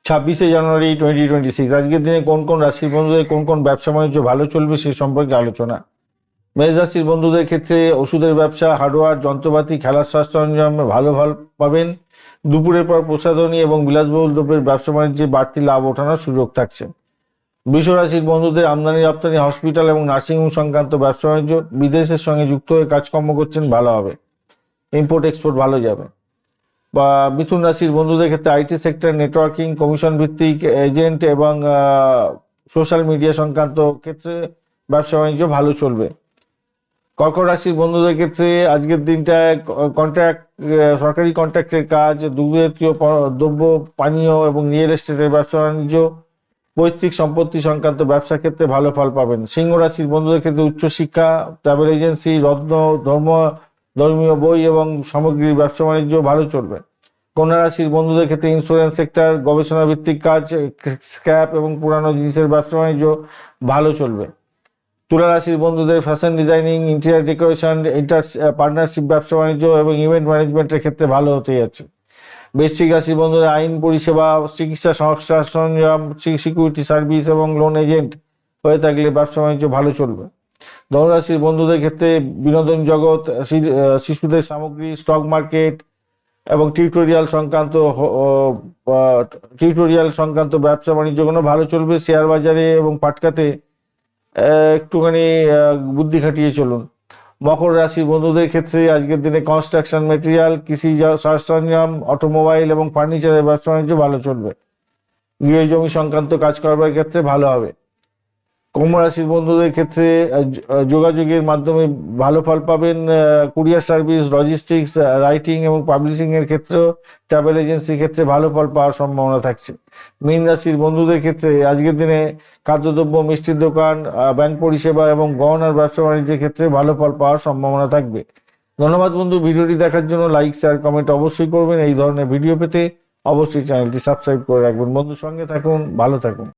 26 জানুয়ারি 2026। আজকের দিনে কোন কোন রাশির বন্ধুদের কোন কোন ব্যবসা বাণিজ্য ভালো চলবে সে সম্পর্কে আলোচনা। মেষ রাশির বন্ধুদের ক্ষেত্রে ওষুধের ব্যবসা, হার্ডওয়্যার, যন্ত্রপাতি, খেলার সরঞ্জাম ভালো পাবেন। দুপুরের পর প্রসাধনী এবং বিলাসবহুল দ্রব্যের ব্যবসা বাণিজ্যে বাড়তি লাভ ওঠানোর সুযোগ থাকছে। বৃষ রাশির বন্ধুদের আমদানি রপ্তানি, হসপিটাল এবং নার্সিংহোম সংক্রান্ত ব্যবসা বাণিজ্য, বিদেশের সঙ্গে যুক্ত হয়ে কাজকর্ম করছেন, ভালো হবে। ইম্পোর্ট এক্সপোর্ট ভালো যাবে। বা মিথুন রাশির বন্ধুদের ক্ষেত্রে আইটি সেক্টর, নেটওয়ার্কিং, কমিশন ভিত্তিক এজেন্ট এবং সোশ্যাল মিডিয়া সংক্রান্ত ক্ষেত্রে ব্যবসা বাণিজ্য ভালো চলবে। কর্কট রাশির বন্ধুদের ক্ষেত্রে আজকের দিনটায় কন্ট্রাক্ট, সরকারি কন্ট্রাক্টের কাজ, দুর্জাতীয় দ্রব্য, পানীয় এবং রিয়েল এস্টেটের ব্যবসা বাণিজ্য, পৈতৃক সম্পত্তি সংক্রান্ত ব্যবসা ক্ষেত্রে ভালো ফল পাবেন। সিংহ রাশির বন্ধুদের ক্ষেত্রে উচ্চশিক্ষা, ট্রাভেল এজেন্সি, রত্ন, ধর্মীয় বই এবং সামগ্রীর ব্যবসা বাণিজ্য ভালো চলবে। কন্যা রাশির বন্ধুদের ক্ষেত্রে ইন্স্যুরেন্স সেক্টর, গবেষণা ভিত্তিক কাজ, স্ক্র্যাপ এবং পুরানো জিনিসের ব্যবসা বাণিজ্য ভালো চলবে। তুলা রাশির বন্ধুদের fashion designing, interior decoration, partnership ব্যবসা বাণিজ্য এবং ইভেন্ট ম্যানেজমেন্টের ক্ষেত্রে ভালো হতে যাচ্ছে। বৃশ্চিক রাশির বন্ধুদের আইন পরিষেবা, চিকিৎসা সরঞ্জাম, সিকিউরিটি সার্ভিস এবং লোন এজেন্ট হয়ে থাকলে ব্যবসা বাণিজ্য ভালো চলবে। ধনুরাশির বন্ধুদের ক্ষেত্রে বিনোদন জগৎ, শিশুদের সামগ্রী, স্টক মার্কেট এবং টিউটোরিয়াল সংক্রান্ত ব্যবসা বাণিজ্যগুলো ভালো চলবে। শেয়ার বাজারে এবং পাটকাতে একটুখানি বুদ্ধি খাটিয়ে চলুন। মকর রাশির বন্ধুদের ক্ষেত্রে আজকের দিনে কনস্ট্রাকশন মেটেরিয়াল, কৃষি সরঞ্জাম, অটোমোবাইল এবং ফার্নিচারের ব্যবসা বাণিজ্য ভালো চলবে। গৃহ জমি সংক্রান্ত কাজ করবার ক্ষেত্রে ভালো হবে। কুম্ভ রাশির বন্ধুদের ক্ষেত্রে যোগাযোগের মাধ্যমে ভালো ফল পাবেন। কুরিয়ার সার্ভিস, লজিস্টিক্স, রাইটিং এবং পাবলিশিং এর ক্ষেত্রেও, ট্রাভেল এজেন্সির ক্ষেত্রে ভালো ফল পাওয়ার সম্ভাবনা থাকছে। মীন রাশির বন্ধুদের ক্ষেত্রে আজকের দিনে খাদ্যদ্রব্য, মিষ্টির দোকান, ব্যাংক পরিষেবা এবং গহনার ব্যবসা বাণিজ্যের ক্ষেত্রে ভালো ফল পাওয়ার সম্ভাবনা থাকবে। ধন্যবাদ বন্ধু, ভিডিওটি দেখার জন্য লাইক, শেয়ার, কমেন্ট অবশ্যই করবেন। এই ধরনের ভিডিও পেতে অবশ্যই চ্যানেলটি সাবস্ক্রাইব করে রাখবেন। বন্ধুর সঙ্গে থাকুন, ভালো থাকুন।